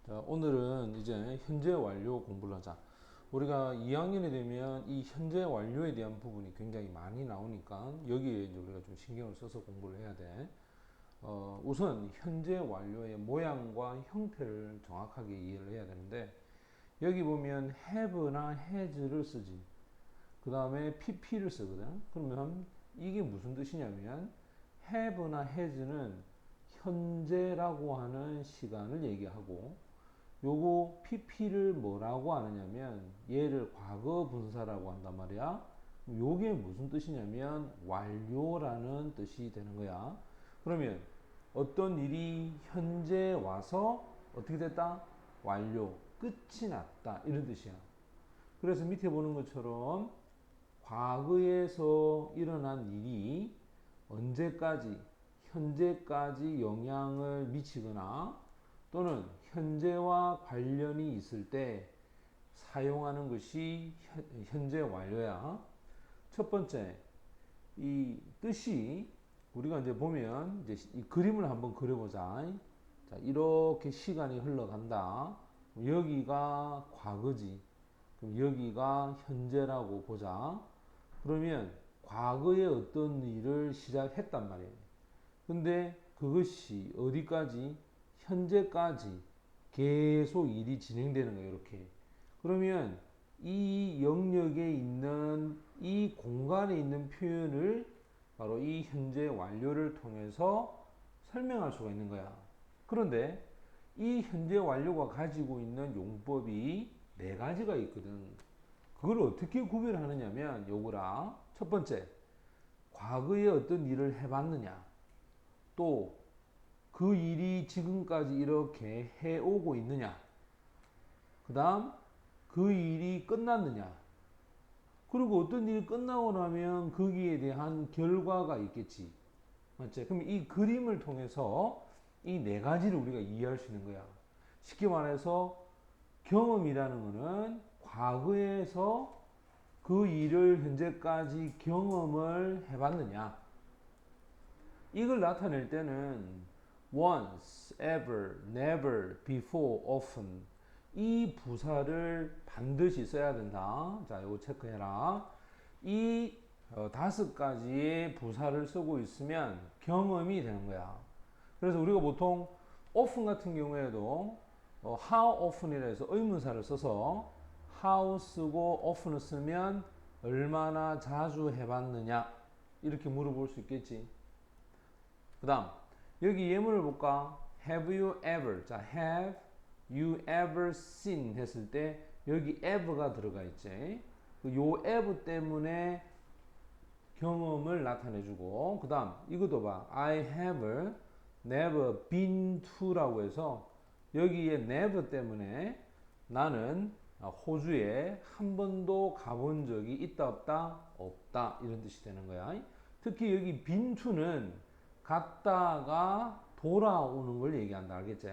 자, 오늘은 이제 현재 완료 공부를 하자. 우리가 2학년이 되면 이 현재 완료에 대한 부분이 굉장히 많이 나오니까 여기에 이제 우리가 좀 신경을 써서 공부를 해야 돼. 우선 현재 완료의 모양과 형태를 정확하게 이해를 해야 되는데 여기 보면 have나 has를 쓰지. 그 다음에 pp를 쓰거든. 그러면 이게 무슨 뜻이냐면 have나 has는 현재라고 하는 시간을 얘기하고 요거 pp를 뭐라고 하느냐면 얘를 과거 분사라고 한단 말이야. 요게 무슨 뜻이냐면 완료라는 뜻이 되는 거야. 그러면 어떤 일이 현재 와서 어떻게 됐다? 완료, 끝이 났다, 이런 뜻이야. 그래서 밑에 보는 것처럼 과거에서 일어난 일이 언제까지, 현재까지 영향을 미치거나 또는 현재와 관련이 있을 때 사용하는 것이 현재 완료야. 첫 번째, 이 뜻이 우리가 이제 보면 이제 이 그림을 한번 그려보자. 자, 이렇게 시간이 흘러간다. 여기가 과거지. 그럼 여기가 현재라고 보자. 그러면 과거에 어떤 일을 시작했단 말이에요. 근데 그것이 어디까지? 현재까지 계속 일이 진행되는 거예요. 이렇게. 그러면 이 영역에 있는 이 공간에 있는 표현을 바로 이 현재 완료를 통해서 설명할 수가 있는 거야. 그런데 이 현재 완료가 가지고 있는 용법이 네 가지가 있거든. 그걸 어떻게 구별하느냐면 요거라. 첫 번째, 과거에 어떤 일을 해봤느냐. 또 그 일이 지금까지 이렇게 해오고 있느냐. 그 다음, 그 일이 끝났느냐. 그리고 어떤 일이 끝나고 나면 거기에 대한 결과가 있겠지. 맞지? 그럼 이 그림을 통해서 이 네 가지를 우리가 이해할 수 있는 거야. 쉽게 말해서 경험이라는 거는 과거에서 그 일을 현재까지 경험을 해봤느냐. 이걸 나타낼 때는 once, ever, never, before, often 이 부사를 반드시 써야 된다. 자, 이거 체크해라. 이 다섯 가지의 부사를 쓰고 있으면 경험이 되는 거야. 그래서 우리가 보통 often 같은 경우에도 how often이라 해서 의문사를 써서 how 쓰고 often을 쓰면 얼마나 자주 해봤느냐 이렇게 물어볼 수 있겠지. 그 다음 여기 예문을 볼까? Have you ever? 자, have you ever seen 했을 때 여기 ever가 들어가 있지. 요 ever 때문에 경험을 나타내주고 그 다음 이것도 봐. I have never been to라고 해서 여기에 never 때문에 나는 호주에 한 번도 가본 적이 있다 없다? 없다 이런 뜻이 되는 거야. 특히 여기 been to는 갔다가 돌아오는 걸 얘기한다. 알겠지?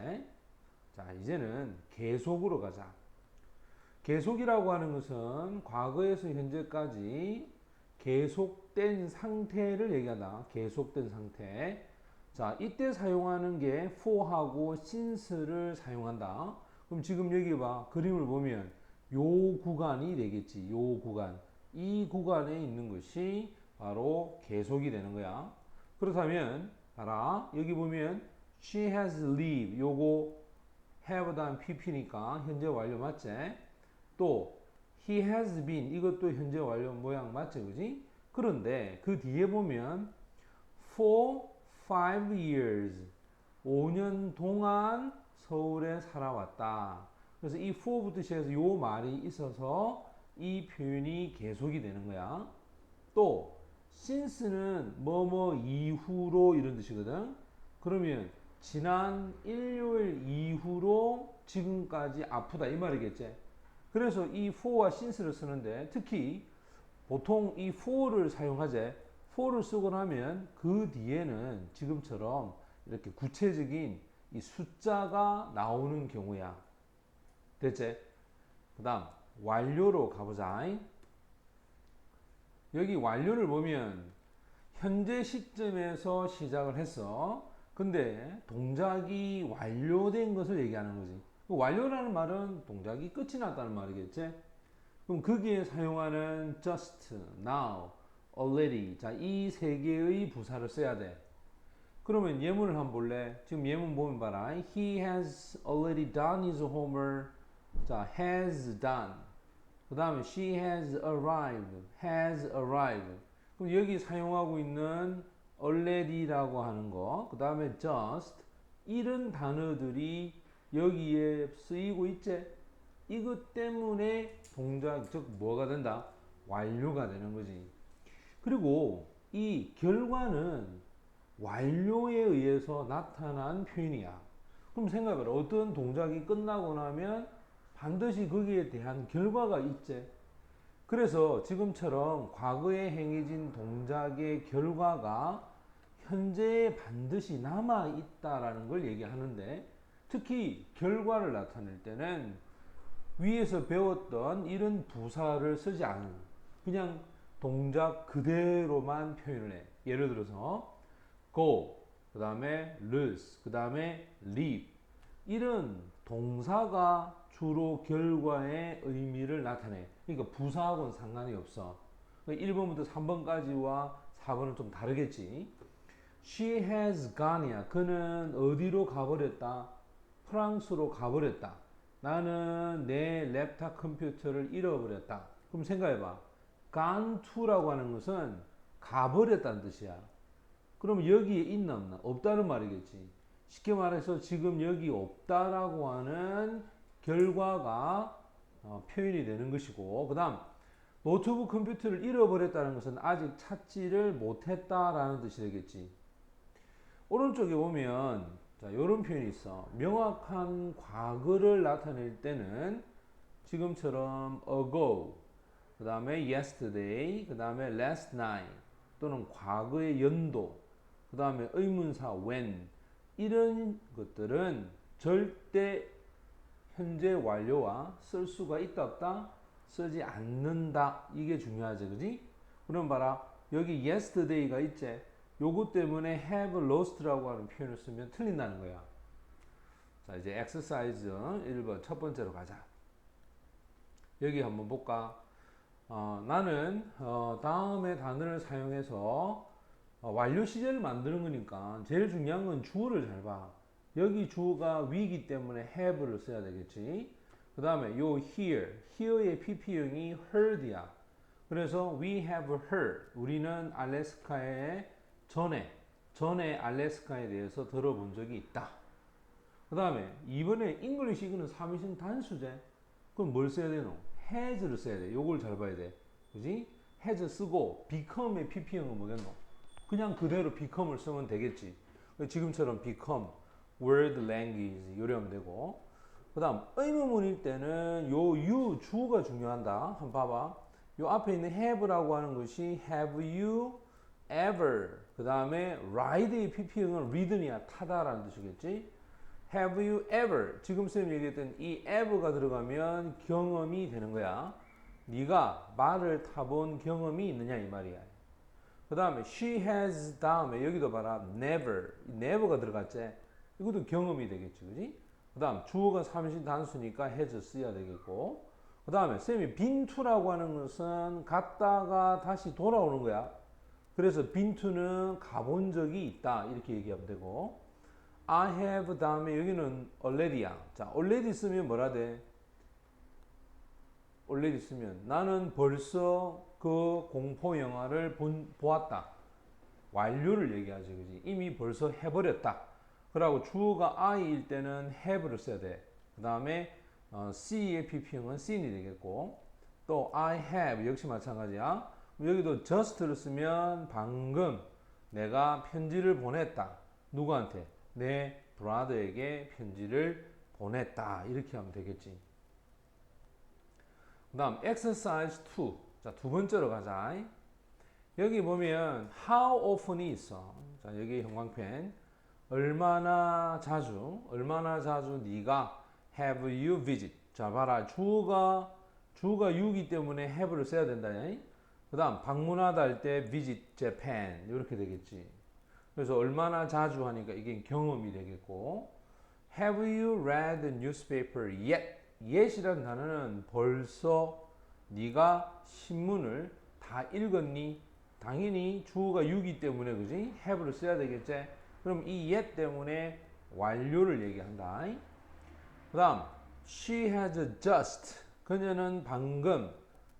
자, 이제는 계속으로 가자. 계속이라고 하는 것은 과거에서 현재까지 계속된 상태를 얘기하다. 계속된 상태. 자, 이때 사용하는 게 for하고 since를 사용한다. 그럼 지금 여기 봐. 그림을 보면 요 구간이 되겠지. 요 구간. 이 구간에 있는 것이 바로 계속이 되는 거야. 그렇다면 봐라. 여기 보면 she has lived. 요거 have 다음 pp니까 현재 완료 맞지? 또 he has been 이것도 현재 완료 모양 맞지 그지? 그런데 그 뒤에 보면 for 5 years 5년 동안 서울에 살아왔다. 그래서 이 for부터 시작해서 요 말이 있어서 이 표현이 계속이 되는 거야. 또 since는 뭐뭐 이후로 이런 뜻이거든. 그러면 지난 일요일 이후로 지금까지 아프다 이 말이겠지. 그래서 이 for와 since를 쓰는데 특히 보통 이 for를 사용하재. for를 쓰고 나면 그 뒤에는 지금처럼 이렇게 구체적인 이 숫자가 나오는 경우야. 됐지? 그 다음 완료로 가보자. 여기 완료를 보면 현재 시점에서 시작을 했어. 근데 동작이 완료된 것을 얘기하는 거지. 완료라는 말은 동작이 끝이 났다는 말이겠지? 그럼 거기에 사용하는 just, now, already. 자, 이 세 개의 부사를 써야 돼. 그러면 예문을 한번 볼래? 지금 예문 보면 봐라. He has already done his homework. 자, has done. 그 다음에 she has arrived. has arrived. 그럼 여기 사용하고 있는 already라고 하는 거, 그 다음에 just, 이런 단어들이 여기에 쓰이고 있지? 이것 때문에 동작, 즉 뭐가 된다? 완료가 되는 거지. 그리고 이 결과는 완료에 의해서 나타난 표현이야. 그럼 생각해봐라. 어떤 동작이 끝나고 나면 반드시 거기에 대한 결과가 있지. 그래서 지금처럼 과거에 행해진 동작의 결과가 현재에 반드시 남아 있다라는 걸 얘기하는데, 특히 결과를 나타낼 때는 위에서 배웠던 이런 부사를 쓰지 않은, 그냥 동작 그대로만 표현을 해. 예를 들어서 go, 그 다음에 lose, 그 다음에 leave. 이런 동사가 주로 결과의 의미를 나타내. 그러니까 부사하고는 상관이 없어. 1번부터 3번까지와 4번은 좀 다르겠지. She has gone이야. 그는 어디로 가버렸다? 프랑스로 가버렸다. 나는 내 랩탑 컴퓨터를 잃어버렸다. 그럼 생각해봐. gone to라고 하는 것은 가버렸다는 뜻이야. 그럼 여기에 있나 없나? 없다는 말이겠지. 쉽게 말해서 지금 여기 없다라고 하는 결과가 표현이 되는 것이고, 그 다음 노트북 컴퓨터를 잃어버렸다는 것은 아직 찾지를 못했다라는 뜻이 되겠지. 오른쪽에 보면 자, 이런 표현이 있어. 명확한 과거를 나타낼 때는 지금처럼 ago, 그 다음에 yesterday, 그 다음에 last night, 또는 과거의 연도, 그 다음에 의문사 when, 이런 것들은 절대 현재 완료와 쓸 수가 있다 없다? 쓰지 않는다. 이게 중요하지, 그지? 그럼 봐라. 여기 yesterday가 있지? 요것 때문에 have lost라고 하는 표현을 쓰면 틀린다는 거야. 자, 이제 exercise 1번 첫 번째로 가자. 여기 한번 볼까? 나는 다음의 단어를 사용해서 완료 시제를 만드는 거니까 제일 중요한 건 주어를 잘 봐. 여기 주어가 we이기 때문에 have를 써야 되겠지. 그 다음에 요 here의 pp형이 heard이야. 그래서 we have heard. 우리는 알래스카에 전에 알래스카에 대해서 들어본 적이 있다. 그 다음에 이번에 English 이거는 삼위신 단수제. 그럼 뭘 써야 되노? has를 써야 돼. 요걸 잘 봐야 돼. 그지? has 쓰고 become의 pp형은 뭐겠노? 그냥 그대로 become을 쓰면 되겠지. 지금처럼 become, world, language 이러면 되고, 그 다음 의문문일 때는 요 you, 주어가 중요한다. 한번 봐봐. 요 앞에 있는 have라고 하는 것이 have you ever, 그 다음에 ride의 pp형은 ridden이야. 타다라는 뜻이겠지. have you ever, 지금 쌤이 얘기했던 이 ever가 들어가면 경험이 되는 거야. 네가 말을 타본 경험이 있느냐 이 말이야. 그 다음에 she has 다음에 여기도 봐라. never가 들어갔지. 이것도 경험이 되겠지, 그지? 그 다음 주어가 삼신 단수니까 has 써야 되겠고, 그 다음에 쌤이 been to라고 하는 것은 갔다가 다시 돌아오는 거야. 그래서 been to는 가본 적이 있다 이렇게 얘기하면 되고, I have 다음에 여기는 already야. 자, already 쓰면 뭐라 돼? already 쓰면 나는 벌써 그 공포 영화를 보았다. 완료를 얘기하지, 그지? 이미 벌써 해버렸다. 그러고 주어가 I일 때는 have를 써야 돼. 그 다음에 C의 pp형은 seen이 되겠고, 또 I have 역시 마찬가지야. 여기도 just를 쓰면 방금 내가 편지를 보냈다. 누구한테? 내 브라더에게 편지를 보냈다. 이렇게 하면 되겠지. 그 다음 exercise 2. 자, 두 번째로 가자. 여기 보면 how often이 있어. 자, 여기 형광펜. 얼마나 자주 네가 have you visit. 자, 봐라. 주어가 6이기 때문에 have를 써야 된다. 그 다음 방문하다 할 때 visit Japan 이렇게 되겠지. 그래서 얼마나 자주 하니까 이게 경험이 되겠고, Have you read the newspaper yet? yet이라는 단어는 벌써 네가 신문을 다 읽었니? 당연히 주어가 you이기 때문에 그지? have를 써야 되겠지? 그럼 이 yet 때문에 완료를 얘기한다. 그 다음 she has just 그녀는 방금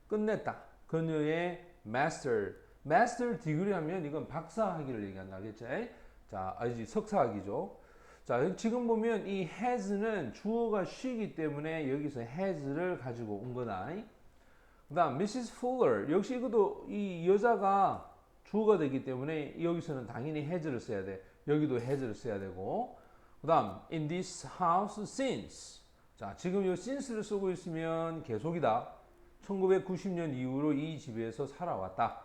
끝냈다. 그녀의 master degree 하면 이건 박사학위를 얘기한다. 알겠지? 자, 아니지 석사학위죠. 자, 지금 보면 이 has는 주어가 she이기 때문에 여기서 has를 가지고 온 거다. 그 다음 Mrs. Fuller 역시 이것도 이 여자가 주어가 되기 때문에 여기서는 당연히 has를 써야 돼. 여기도 has를 써야 되고 그 다음 in this house since 자, 지금 이 since를 쓰고 있으면 계속이다. 1990년 이후로 이 집에서 살아왔다.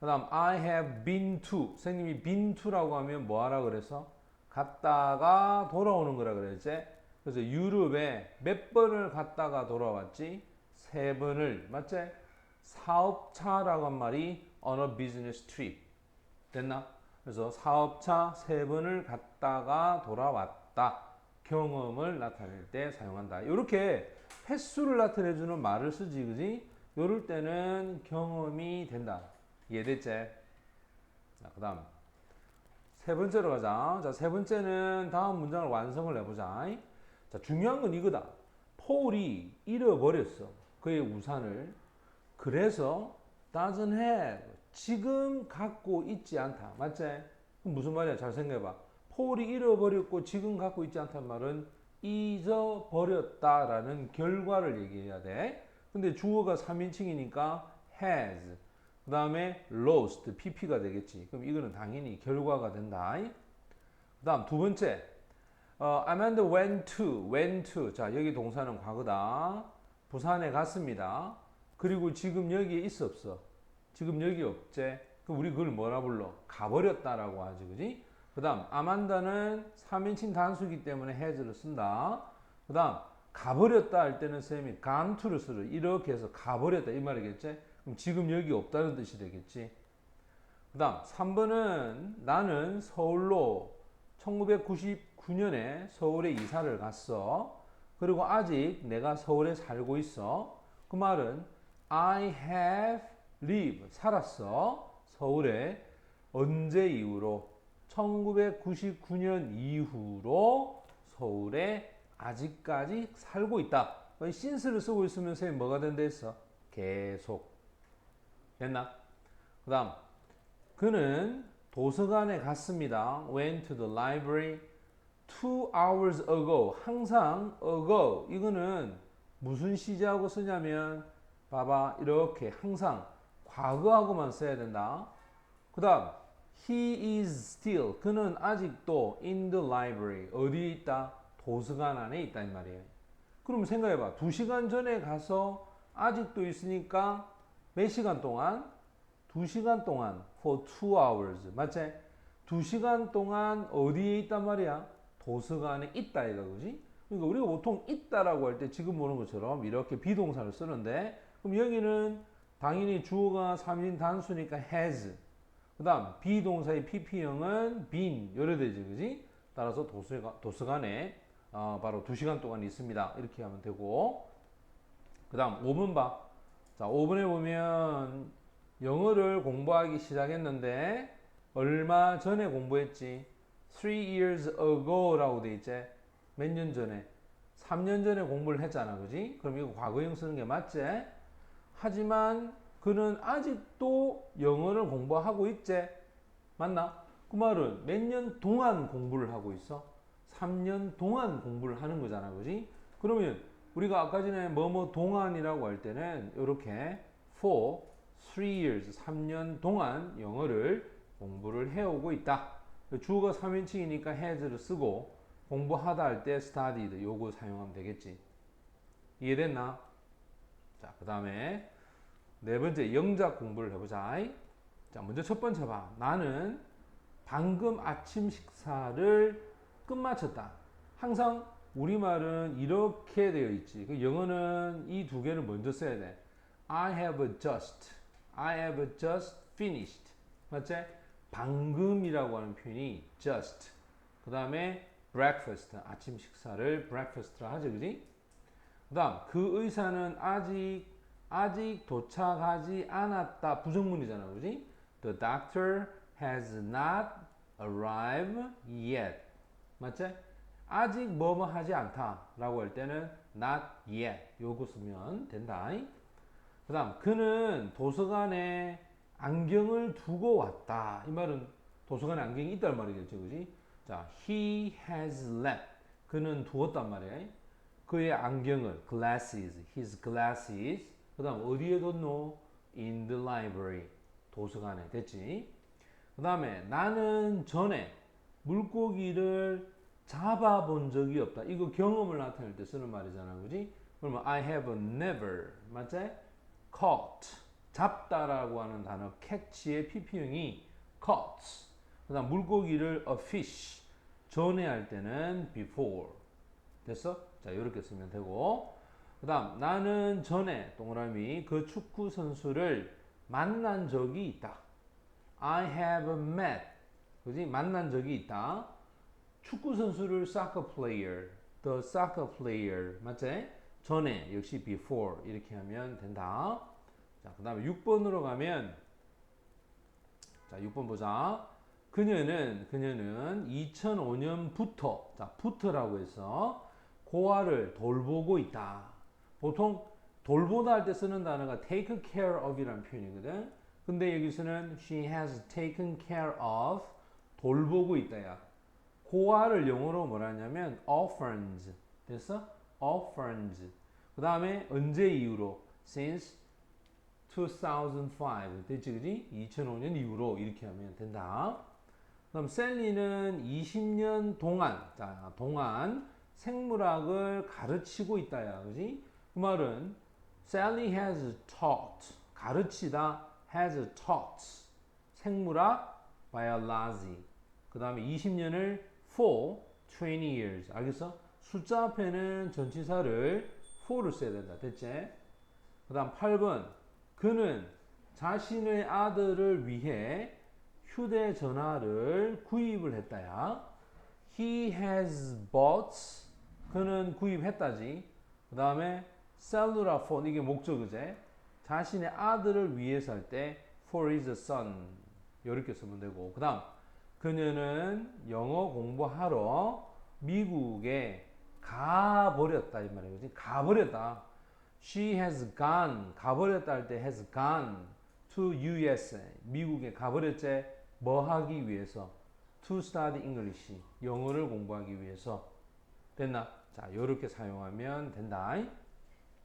그 다음 I have been to 선생님이 been to라고 하면 뭐 하라 그래서? 갔다가 돌아오는 거라 그랬지. 그래서 유럽에 몇 번을 갔다가 돌아왔지? 3번을 맞지? 사업차라고 한 말이 on a business trip 됐나? 그래서 사업차 3번을 갔다가 돌아왔다. 경험을 나타낼 때 사용한다. 이렇게 횟수를 나타내주는 말을 쓰지, 그지? 이럴 때는 경험이 된다. 이해됐지? 자, 그 다음 세 번째로 가자. 자, 세 번째는 다음 문장을 완성을 해보자. 자, 중요한 건 이거다. 폴이 잃어버렸어. 그의 우산을. 그래서 doesn't have 지금 갖고 있지 않다. 맞지? 그럼 무슨 말이야? 잘 생각해봐. 폴이 잃어버렸고 지금 갖고 있지 않다는 말은 잊어버렸다라는 결과를 얘기해야 돼. 근데 주어가 3인칭이니까 has 그 다음에 lost, pp가 되겠지. 그럼 이거는 당연히 결과가 된다. 그 다음 두 번째 Amanda went to 자, 여기 동사는 과거다. 부산에 갔습니다. 그리고 지금 여기에 있어 없어? 지금 여기 없지? 그럼 우리 그걸 뭐라 불러? 가버렸다라고 하지, 그지? 그 다음 아만다는 3인칭 단수이기 때문에 has를 쓴다. 그 다음 가버렸다 할 때는 쌤이 gone to를 쓰러 이렇게 해서 가버렸다 이 말이겠지? 그럼 지금 여기 없다는 뜻이 되겠지. 그 다음 3번은 나는 서울로 1999년에 서울에 이사를 갔어. 그리고 아직 내가 서울에 살고 있어. 그 말은 I have lived 살았어. 서울에 언제 이후로 1999년 이후로 서울에 아직까지 살고 있다. since를 쓰고 있으면 선생님 뭐가 된다 했어? 계속. 됐나? 그 다음 그는 도서관에 갔습니다. went to the library 2 hours ago. 항상 ago 이거는 무슨 시제하고 쓰냐면 봐봐 이렇게 항상 과거하고만 써야 된다. 그 다음 he is still 그는 아직도 in the library 어디에 있다? 도서관 안에 있다 이 말이에요. 그럼 생각해봐. 2시간 전에 가서 아직도 있으니까 몇 시간 동안? 2시간 동안 for 2 hours 맞지? 2시간 동안 어디에 있단 말이야? 도서관에 있다 이거 그지? 그러니까 우리가 보통 있다라고 할 때 지금 보는 것처럼 이렇게 비동사를 쓰는데 그럼 여기는 당연히 주어가 3인 단수니까 has 그 다음 비동사의 pp형은 been 이래 되지 그지? 따라서 도서관에 바로 2시간 동안 있습니다 이렇게 하면 되고 그 다음 5번 봐. 자 5번에 보면 영어를 공부하기 시작했는데 얼마 전에 공부했지? 3 years ago 라고 돼 있지? 몇 년 전에? 3년 전에 공부를 했잖아 그지? 그럼 이거 과거형 쓰는 게 맞지? 하지만 그는 아직도 영어를 공부하고 있지? 맞나? 그 말은 몇 년 동안 공부를 하고 있어? 3년 동안 공부를 하는 거잖아 그지? 그러면 우리가 아까 전에 뭐뭐 동안이라고 할 때는 이렇게 for 3 years 3년 동안 영어를 공부를 해오고 있다. 주어가 3인칭이니까 has를 쓰고 공부하다 할 때 studied 요거 사용하면 되겠지. 이해됐나? 자, 그 다음에 네 번째 영작 공부를 해보자. 자, 먼저 첫 번째 봐. 나는 방금 아침 식사를 끝마쳤다. 항상 우리말은 이렇게 되어 있지. 영어는 이 두 개를 먼저 써야 돼. I have just finished. 맞지? 방금이라고 하는 표현이 just. 그 다음에 breakfast. 아침 식사를 breakfast라 하죠, 그지? 그다음 그 의사는 아직 도착하지 않았다. 부정문이잖아, 그지? The doctor has not arrived yet. 맞지? 아직 뭐뭐 하지 않다라고 할 때는 not yet. 요거 쓰면 된다. 그다음 그는 도서관에 안경을 두고 왔다. 이 말은 도서관에 안경이 있다는 말이겠죠, 그지? 자, he has left. 그는 두었단 말이야. 그의 안경을 glasses, his glasses. 그다음 어디에 뒀노? In the library. 도서관에 됐지. 그다음에 나는 전에 물고기를 잡아본 적이 없다. 이거 경험을 나타낼 때 쓰는 말이잖아, 그지? 그러면 I have never, 맞지? caught, 잡다라고 하는 단어 catch의 pp형이 caught. 그다음 물고기를 a fish, 전에 할 때는 before. 됐어? 자, 이렇게 쓰면 되고. 그다음 나는 전에 동그라미 그 축구 선수를 만난 적이 있다. I have met. 그지? 만난 적이 있다. 축구 선수를 soccer player, the soccer player. 맞지? 전에 역시 before 이렇게 하면 된다. 자, 그다음에 6번으로 가면 자, 6번 보자. 그녀는 2005년부터 자, 부터라고 해서 고아를 돌보고 있다. 보통 돌보다 할 때 쓰는 단어가 take care of이라는 표현이거든. 근데 여기서는 she has taken care of 돌보고 있다야. 고아를 영어로 뭐라 하냐면 orphans. 됐어? orphans. 그 다음에 언제 이후로 since 2005 됐지, 그지? 2005년 이후로 이렇게 하면 된다. 그럼 셀리는 20년 동안 동안 생물학을 가르치고 있다야, 그지? 그 말은 Sally has taught 가르치다 has taught 생물학 biology. 그 다음에 20년을 for 20 years. 알겠어? 숫자 앞에는 전치사를 for를 써야 된다. 됐지? 그 다음 8번. 그는 자신의 아들을 위해 휴대전화를 구입을 했다야. He has bought. 그는 구입했다지. 그 다음에 cellular phone. 이게 목적어제. 자신의 아들을 위해서 할 때 for his son. 이렇게 쓰면 되고. 그 다음 그녀는 영어 공부하러 미국에 가버렸다 이 말이에요. 그치? 가버렸다. She has gone. 가버렸다 할 때 has gone to USA. 미국에 가버렸지. 뭐 하기 위해서? To study English. 영어를 공부하기 위해서. 됐나? 자, 요렇게 사용하면 된다.